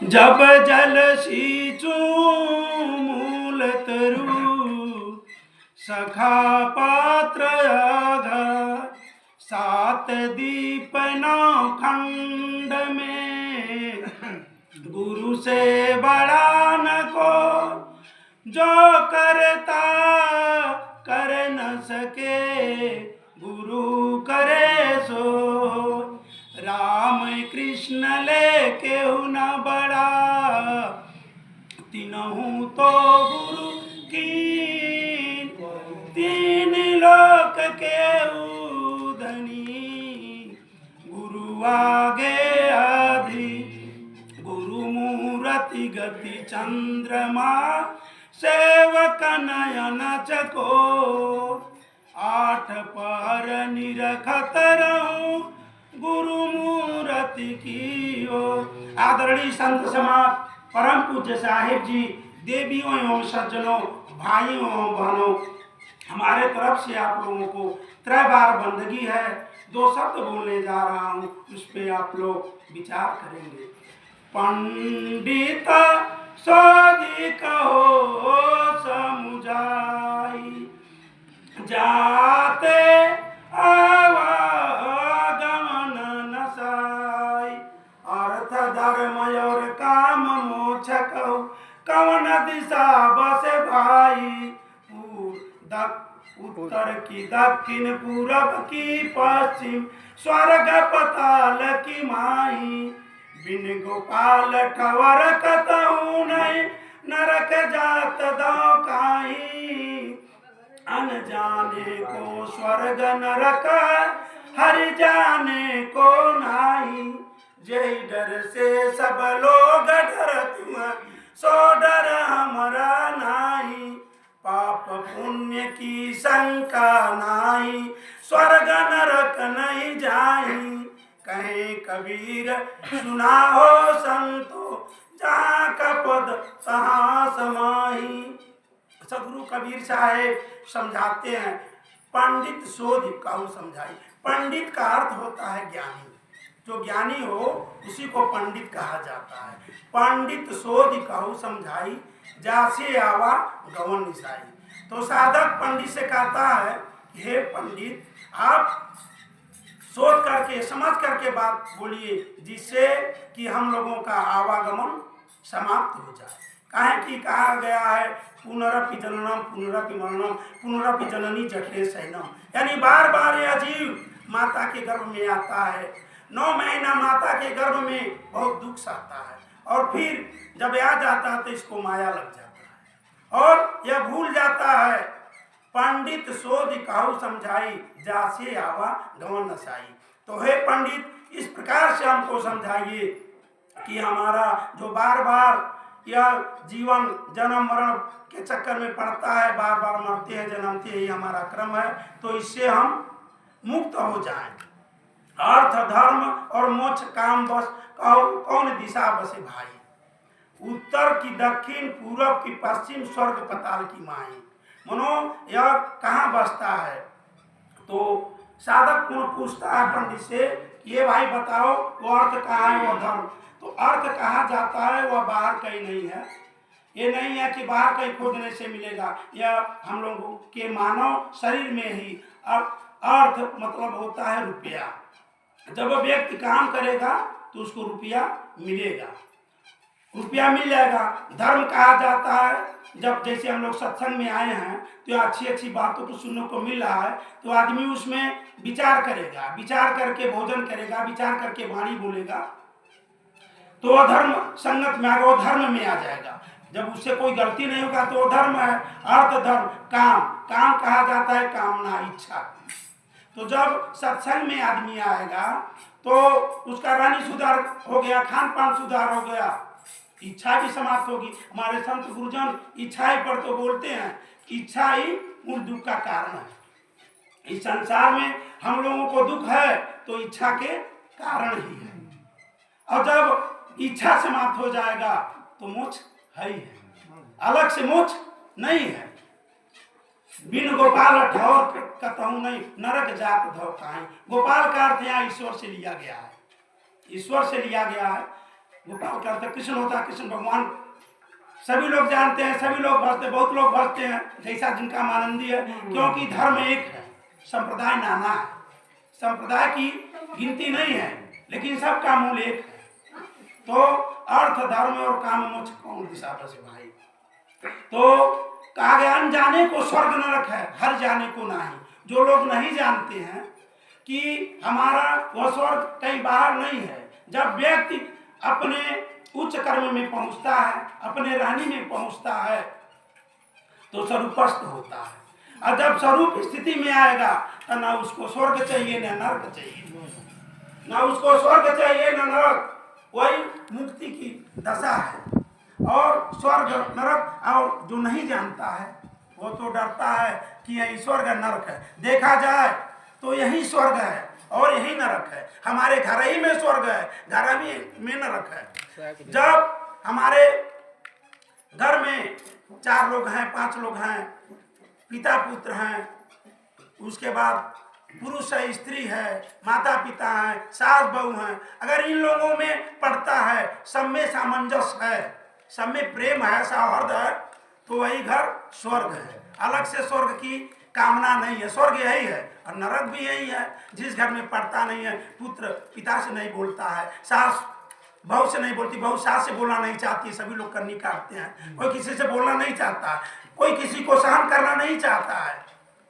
जब जल सींचू मूल तरु सखा पात्र आधार। सात दीप नौ खंड में गुरु से बड़ा न को। जो करता कर न सके गुरु करे सो। राम कृष्ण लेके न बड़ा तीनों तो गुरु की। तीन लोक के उधनी गुरु आगे आधी। गुरु मूर्ति गति चंद्रमा सेवक नयन चको। आठ पहर निरखत रहूं गुरु मूर्ति की ओर। आदरणीय संत समाज, परम पूज्य साहिब जी, देवियों एवं सज्जनों, भाइयों एवं बहनों, हमारे तरफ से आप लोगों को त्रैबार बंदगी है। दो शब्द बोलने जा रहा हूँ, उस पर आप लोग विचार करेंगे। पंडित सोधी कहो समुझाई। जाते आवागमन नसाई। अर्थ धर्म और काम मोक्ष कहो कवन दिशा बसे भाई। उत्तर की दक्षिण पूरब की पश्चिम स्वर्ग पताल की माही। बिन गोपाल ठवर कतहु नहीं नरक जात दो काही। अन जाने को स्वर्ग नरक हरि जाने को नाही। जय डर से सब लोग डरत सो डर हमारा नाही। पाप पुण्य की शंका नाही स्वर्ग नरक नहीं जाही। कहे कबीर सुना हो संतो जहाँ का पद तहाँ समाही। सदगुरु कबीर साहेब समझाते हैं, पंडित शोध कहूँ समझाई। पंडित का अर्थ होता है ज्ञानी। जो ज्ञानी हो उसी को पंडित कहा जाता है। पंडित शोध कहूँ समझाई जासे आवा गवन निसाई। तो साधक पंडित से कहता है, हे पंडित, आप सोच करके समझ करके बात बोलिए, जिससे कि हम लोगों का आवागमन समाप्त हो जाए। काहे कि कहा गया है, पुनरपि जननम पुनरपि मरणम पुनरपि जननी जठरे शयनम। यानी बार बार यह जीव माता के गर्भ में आता है। 9 महीना माता के गर्भ में बहुत दुख सहता है, और फिर जब आ जाता है तो इसको माया लग जाता है और यह भूल जाता है। पंडित शोध कहु समझाई जासे आवा गवन नसाई। तो हे पंडित, इस प्रकार से हमको समझाइए कि हमारा जो बार बार यह जीवन जन्म मरण के चक्कर में पड़ता है, बार बार मरते हैं जन्मते हैं, ये हमारा क्रम है, तो इससे हम मुक्त हो जाएं। अर्थ धर्म और मोक्ष काम बस कौन दिशा बसे भाई। उत्तर की दक्षिण पूरब की पश्चिम स्वर्ग पताल की माई। मनो यह कहाँ बसता है? तो साधक पुनः पूछता है पंडित से, ये भाई बताओ वो अर्थ कहाँ है, वो धर्म। तो अर्थ कहा जाता है वह बाहर कहीं नहीं है। ये नहीं है कि बाहर कहीं खोजने से मिलेगा, यह हम लोगों के मानव शरीर में ही। अर्थ मतलब होता है रुपया। जब व्यक्ति काम करेगा तो उसको रुपया मिलेगा, रुपया मिल जाएगा। धर्म कहा जाता है, जब जैसे हम लोग सत्संग में आए हैं तो अच्छी अच्छी बातों को सुनने को मिल रहा है, तो आदमी उसमें विचार करेगा, विचार करके भोजन करेगा, विचार करके वाणी बोलेगा, तो वह धर्म संगत में आएगा, वो धर्म में आ जाएगा। जब उससे कोई गलती नहीं होगा तो वो धर्म है। अर्थ धर्म काम, काम कहा जाता है कामना इच्छा। तो जब सत्संग में आदमी आएगा तो उसका रहनी सुधार हो गया, खान पान सुधार हो गया, इच्छा भी समाप्त होगी। हमारे संत गुरुजन इच्छाएं पर तो बोलते हैं, इच्छा ही मूल दुख का कारण है। इस संसार में हम लोगों को दुख है तो इच्छा के कारण ही है, और जब इच्छा समाप्त हो जाएगा तो मोक्ष है ही है, अलग से मोक्ष नहीं है। बिन गोपाल ठौर कतहु नहीं नरक जात धो काहीं। गोपाल का अर्थ यहाँ ईश्वर से लिया गया है, ईश्वर से लिया गया है। गोपाल का अर्थ कृष्ण होता है, कृष्ण भगवान सभी लोग जानते हैं, सभी लोग भजते, बहुत लोग भजते हैं, जैसा जिनका आनंदी है, क्योंकि धर्म एक है, संप्रदाय नाना है, संप्रदाय की गिनती नहीं है, लेकिन सबका मूल एक है। तो अर्थ धर्म और काम मोक्ष कौन दिशा बस भाई। तो कहा गया अनजाने को स्वर्ग नरक है, हर जाने को नहीं। जो लोग नहीं जानते हैं कि हमारा वह स्वर्ग कहीं बाहर नहीं है, जब व्यक्ति अपने उच्च कर्म में पहुंचता है, अपने रहने में पहुंचता है, तो स्वरूपस्थ होता है। और जब स्वरूप स्थिति में आएगा तो ना उसको स्वर्ग चाहिए ना नरक चाहिए, ना उसको स्वर्ग चाहिए ना नरक। वही मुक्ति की दशा है। और स्वर्ग नरक, और जो नहीं जानता है वो तो डरता है कि यही स्वर्ग नरक है। देखा जाए तो यही स्वर्ग है और यही नरक है। हमारे घर ही में स्वर्ग है, घर ही में नरक है। जब हमारे घर में 4 लोग हैं, 5 लोग हैं, पिता पुत्र हैं, उसके बाद पुरुष है, स्त्री है, माता पिता है, सास बहू हैं, अगर इन लोगों में पड़ता है, सब में सामंजस्य है, सब में प्रेम है, सौहार्द है, तो वही घर स्वर्ग है। अलग से स्वर्ग की कामना नहीं है। स्वर्ग यही है और नरक भी यही है। जिस घर में पड़ता नहीं है, पुत्र पिता से नहीं बोलता है, सास बहू से नहीं बोलती, बहू सास से बोलना नहीं चाहती, सभी लोग करनी काटते हैं, कोई किसी से बोलना नहीं चाहता, कोई किसी को सहन करना नहीं चाहता है,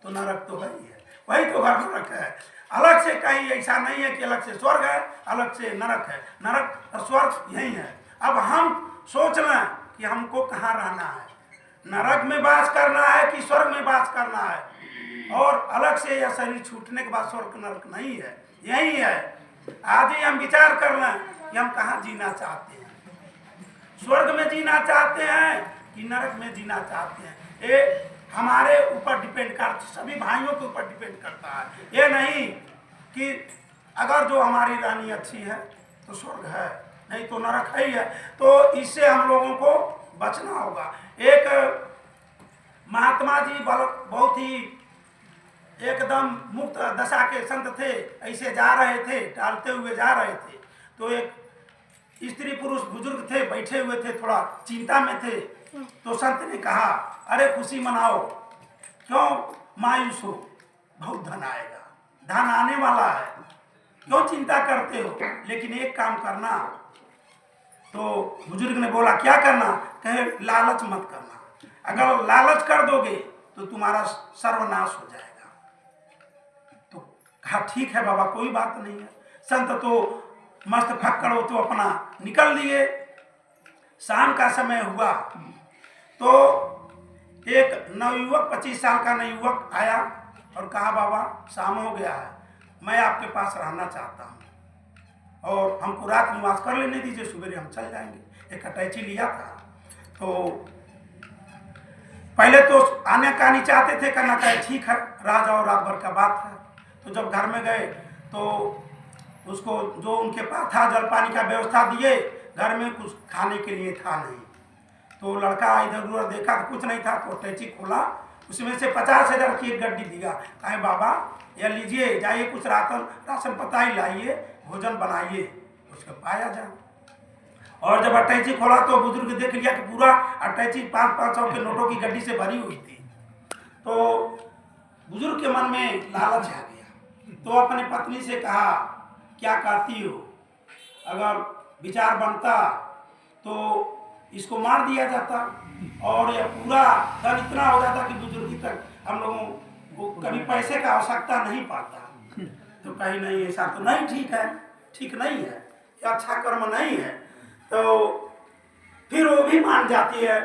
तो नरक तो वही है, वही तो घर नरक है। अलग से कहीं ऐसा नहीं है कि अलग से स्वर्ग है, अलग से नरक है। नरक और स्वर्ग यही है। अब हम सोच लें कि हमको कहाँ रहना है, नरक में वास करना है कि स्वर्ग में वास करना है। और अलग से यह शरीर छूटने के बाद स्वर्ग नरक नहीं है, यही है। आज ही हम विचार कर लें कि हम कहाँ जीना चाहते हैं, स्वर्ग में जीना चाहते हैं कि नरक में जीना चाहते हैं। ये हमारे ऊपर डिपेंड करता, सभी भाइयों के ऊपर डिपेंड करता है। ये नहीं कि अगर जो हमारी रानी अच्छी है तो स्वर्ग है, नहीं तो नरक है ही है। तो इससे हम लोगों को बचना होगा। एक महात्मा जी बहुत ही एकदम मुक्त दशा के संत थे, ऐसे जा रहे थे, टहलते हुए जा रहे थे, तो एक स्त्री पुरुष बुजुर्ग थे, बैठे हुए थे, थोड़ा चिंता में थे। तो संत ने कहा, अरे खुशी मनाओ, क्यों मायूस हो, बहुत धन आएगा, धन आने वाला है, क्यों चिंता करते हो, लेकिन एक काम करना। तो बुजुर्ग ने बोला, क्या करना? कहे लालच मत करना, अगर लालच कर दोगे तो तुम्हारा सर्वनाश हो जाएगा। तो कहा ठीक है बाबा, कोई बात नहीं है। संत तो मस्त फक्कड़ हो तो अपना निकल दिए। शाम का समय हुआ तो एक नवयुवक, 25 साल का नवयुवक आया और कहा, बाबा शाम हो गया है, मैं आपके पास रहना चाहता हूँ और हमको रात निवास कर लेने दीजिए, सुबह हम चल जाएंगे। एक अटैची लिया था, तो पहले तो आने का नहीं चाहते थे, कहना चाहिए ठीक है रह जाओ, रात भर का बात है। तो जब घर में गए तो उसको जो उनके पास था जल पानी का व्यवस्था दिए, घर में कुछ खाने के लिए था नहीं। तो लड़का इधर उधर देखा तो कुछ नहीं था, तो अटैची खोला, उसमें से 50,000 की एक गड्डी दिया। कहे बाबा यह लीजिए, जाइए कुछ राशन पता ही लाइए, भोजन बनाइए, उसको पाया जाए। और जब अटैची खोला तो बुजुर्ग देख लिया कि पूरा अटैची 500-500 के नोटों की गड्डी से भरी हुई थी। तो बुजुर्ग के मन में लालच आ गया, तो अपने पत्नी से कहा, क्या कहती हो, अगर विचार बनता तो इसको मार दिया जाता और यह पूरा धन इतना हो जाता कि बुजुर्गी तक हम लोगों को कभी पैसे का आवश्यकता नहीं पड़ता। तो कहीं नहीं, ऐसा तो नहीं, ठीक है, ठीक नहीं है, ये अच्छा कर्म नहीं है। तो फिर वो भी मान जाती है।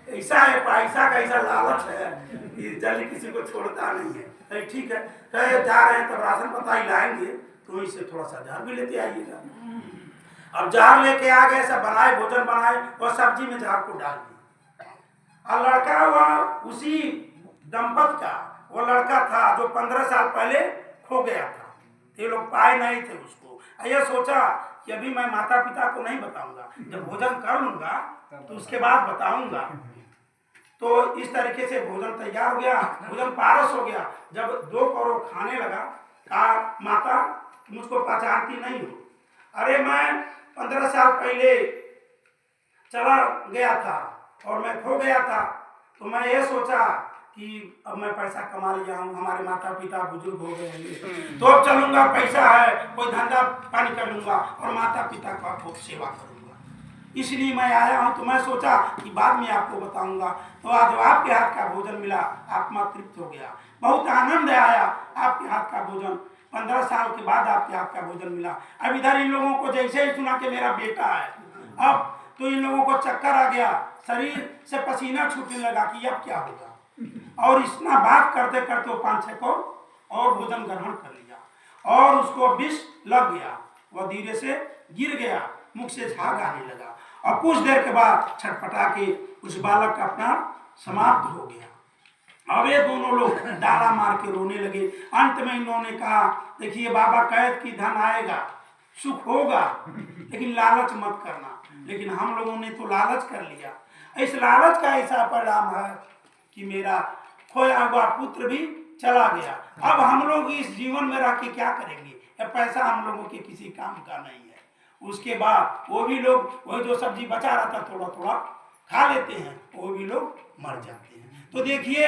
ऐसा है, पैसा का ऐसा लालच है कि जल्दी किसी को छोड़ता नहीं है। तो ठीक है, कहे जा रहे हैं तो राशन पता ही लाएंगे, तो इससे थोड़ा सा जार भी लेते आइएगा। अब जार लेके आ गए, सब बनाए, भोजन बनाए और सब्जी में जार को डाल दिया। और लड़का हुआ उसी दंपत का, वो लड़का था जो 15 साल पहले खो गया था। ये लोग पाए नहीं थे उसको। यह सोचा कि अभी मैं माता पिता को नहीं बताऊंगा, जब भोजन कर लूंगा तो उसके बाद बताऊंगा। तो इस तरीके से भोजन तैयार हो गया, भोजन पारस हो गया। जब 2 कौरव खाने लगा, कहा माता मुझको पहचानती नहीं हो? अरे मैं 15 साल पहले चला गया था और मैं खो गया था, तो मैं ये सोचा कि अब मैं पैसा कमा लिया हूँ, हमारे माता पिता बुजुर्ग हो गए हैं, तो अब चलूंगा, पैसा है, कोई धंधा पानी कर लूंगा और माता पिता का खूब सेवा करूंगा। इसलिए मैं आया हूँ। तो मैं सोचा कि बाद में आपको बताऊंगा। तो आज आपके हाथ का भोजन मिला, आत्मा तृप्त हो गया, बहुत आनंद आया। आपके हाथ का भोजन 15 साल के बाद आपके हाथ का भोजन मिला। अब इधर इन लोगों को जैसे ही सुना कि मेरा बेटा है, अब तो इन लोगों को चक्कर आ गया, शरीर से पसीना छूटने लगा कि अब क्या होगा। और इतना बात करते करते वो 5-6 को और भोजन ग्रहण कर लिया और उसको विष लग गया। वह धीरे से गिर गया, मुख से झाग आने लगा और कुछ देर के बाद छटपटा के उस बालक का प्राण समाप्त हो गया। अब ये दोनों लोग डाला मार के रोने लगे। अंत में इन्होंने कहा, देखिए बाबा, कैद की धन आएगा, सुख होगा, लेकिन लालच मत करना। लेकिन हम लोगों ने तो लालच कर लिया। इस लालच का ऐसा परिणाम है कि मेरा खोया हुआ पुत्र भी चला गया। अब हम लोग इस जीवन में रह के क्या करेंगे? ये पैसा हम लोगों के किसी काम का नहीं है। उसके बाद वो भी लोग, वो जो सब्जी बचा रहता थोड़ा थोड़ा खा लेते हैं, वो भी लोग मर जाते हैं। तो देखिए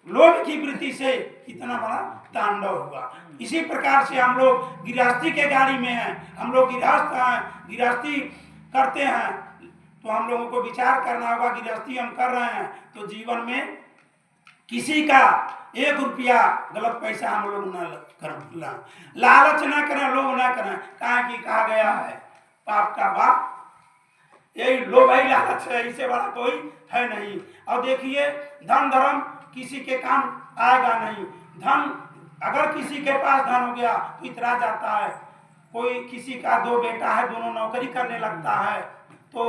लोभ की वृत्ति से कितना बड़ा तांडव हुआ। इसी प्रकार से हम लोग गृहस्थी के गाड़ी में हैं, हम लोग गृहस्थ हैं, गृहस्थी करते हैं, तो हम लोगों को विचार करना होगा। गृहस्थी हम कर रहे हैं तो जीवन में किसी का 1 रुपया गलत पैसा हम लोग न करें, लालच न करें, लोभ न करें। कहा कि कहा गया है, पाप का बाप यही लोभ है, लालच है, इससे बड़ा कोई है नहीं। और देखिए धन धर्म किसी के काम आएगा नहीं। धन, अगर किसी के पास धन हो गया तो इतरा जाता है। कोई किसी का 2 बेटा है, दोनों नौकरी करने लगता है तो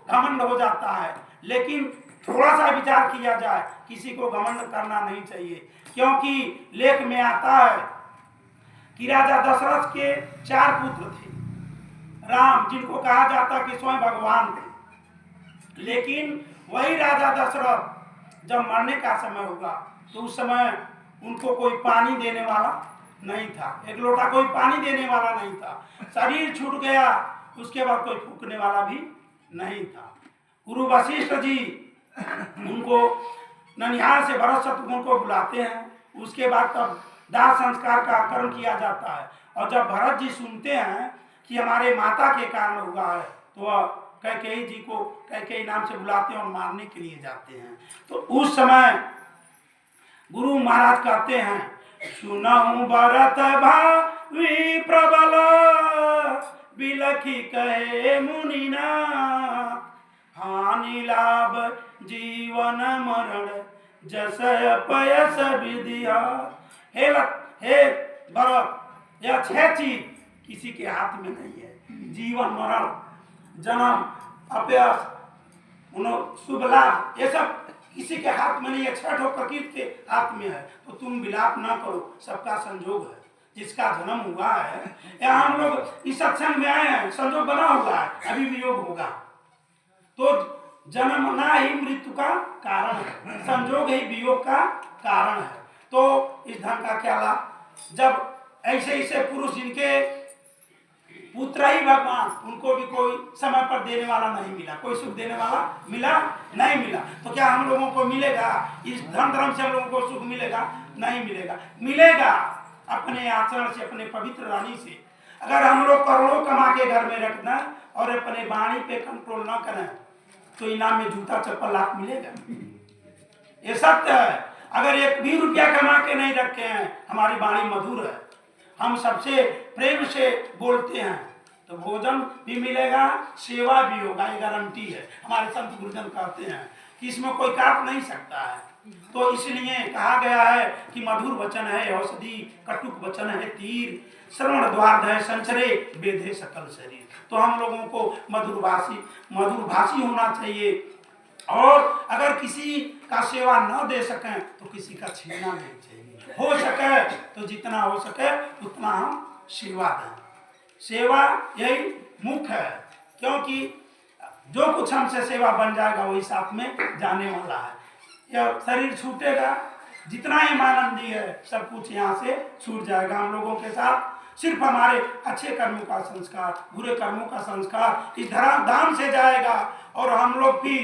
घमंड हो जाता है। लेकिन थोड़ा सा विचार किया जाए, किसी को घमंड करना नहीं चाहिए, क्योंकि लेख में आता है कि राजा दशरथ के 4 पुत्र थे, राम, जिनको कहा जाता कि स्वयं भगवान थे। लेकिन वही राजा दशरथ जब मरने का समय होगा तो उस समय उनको कोई पानी देने वाला नहीं था, 1 लोटा कोई पानी देने वाला नहीं था। शरीर छूट गया, उसके बाद कोई फूकने वाला भी नहीं था। गुरु वशिष्ठ जी उनको ननिहाल से भरत शत्रुघ्न को बुलाते हैं। उसके बाद तब दाह संस्कार का कर्म किया जाता है। और जब भरत जी सुनते हैं कि हमारे माता के कारण हुआ है, तो वह कैकेयी जी को कैकेयी नाम से बुलाते हैं और मारने के लिए जाते हैं। तो उस समय गुरु महाराज कहते हैं, सुनहु भरत भावी प्रबल, बिलखी कहे मुनिनाथ, हानि लाभ जीवन मरण, जस अपयस विधिया। हे भरत, यह 6 चीज किसी के हाथ में नहीं है। जीवन मरण, जन्म, अपयस, शुभ लाभ, ये सब किसी के हाथ में नहीं है, 6 प्रकृति के हाथ में है। तो तुम विलाप ना करो, सबका संजोग है। जिसका जन्म हुआ है, या हम लोग इस सत्संग में आए हैं, संजोग बना हुआ है, अभी वियोग होगा। तो जन्म ना ही मृत्यु का कारण है, संजोग ही वियोग का कारण है। तो इस धन का क्या लाभ? जब ऐसे ऐसे पुरुष जिनके पुत्र ही भगवान, उनको भी कोई समय पर देने वाला नहीं मिला, कोई सुख देने वाला मिला नहीं मिला, तो क्या हम लोगों को मिलेगा? इस धन धर्म से हम लोगों को सुख मिलेगा? नहीं मिलेगा। मिलेगा अपने आचरण से, अपने पवित्र रानी से। अगर हम लोग करोड़ों कमा के घर में रख दें और अपने वाणी पे कंट्रोल ना करें तो इनाम में जूता चप्पल लाख मिलेगा। ये सत्य है। अगर 1 भी रुपया कमा के नहीं रखे हैं, हमारी वाणी मधुर है, हम सबसे प्रेम से बोलते हैं, तो भोजन भी मिलेगा, सेवा भी होगा, ये गारंटी है। हमारे संत गुरुजन कहते हैं कि इसमें कोई काट नहीं सकता है। तो इसलिए कहा गया है कि मधुर वचन है औषधि, कटुक वचन है तीर, श्रवण द्वार है संचरे, वेद सकल शरीर। तो हम लोगों को मधुरभाषी होना चाहिए। और अगर किसी का सेवा न दे सकें तो किसी का छीनना नहीं चाहिए। हो सके तो जितना हो सके उतना हम सेवा दें। सेवा यही मुख्य है, क्योंकि जो कुछ हमसे सेवा बन जाएगा वही साथ में जाने वाला है। यह शरीर छूटेगा, जितना ही आनंदी है सब कुछ यहाँ से छूट जाएगा। हम लोगों के साथ सिर्फ हमारे अच्छे कर्मों का संस्कार, बुरे कर्मों का संस्कार इस धाम से जाएगा। और हम लोग भी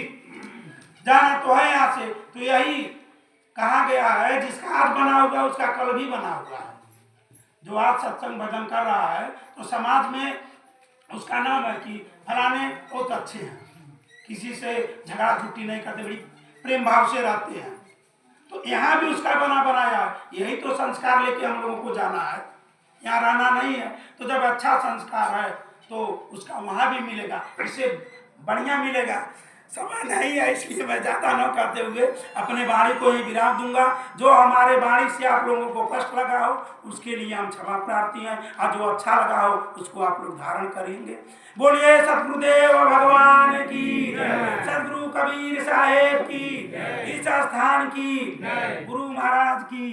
जाना तो है यहाँ से, तो यही कहा गया है जिसका आज बना हुआ उसका कल भी बना हुआ है। जो आज सत्संग भजन कर रहा है तो समाज में उसका नाम है कि फलाने बहुत अच्छे हैं, किसी से झगड़ा झुट्टी नहीं करते, बड़ी प्रेम भाव से रहते हैं। तो यहाँ भी उसका बना बनाया, यही तो संस्कार लेके हम लोगों को जाना है, यहाँ रहना नहीं है। तो जब अच्छा संस्कार है तो उसका वहाँ भी मिलेगा, इससे बढ़िया मिलेगा। समय नहीं है इसलिए मैं ज़्यादा न करते हुए अपने वाणी को ही विराम दूंगा। जो हमारे वाणी से आप लोगों को कष्ट लगा हो उसके लिए हम क्षमा प्रार्थी हैं, और जो अच्छा लगा हो उसको आप लोग धारण करेंगे। बोलिए सतगुरुदेव भगवान की, सदगुरु कबीर साहेब की, इस स्थान की, गुरु महाराज की।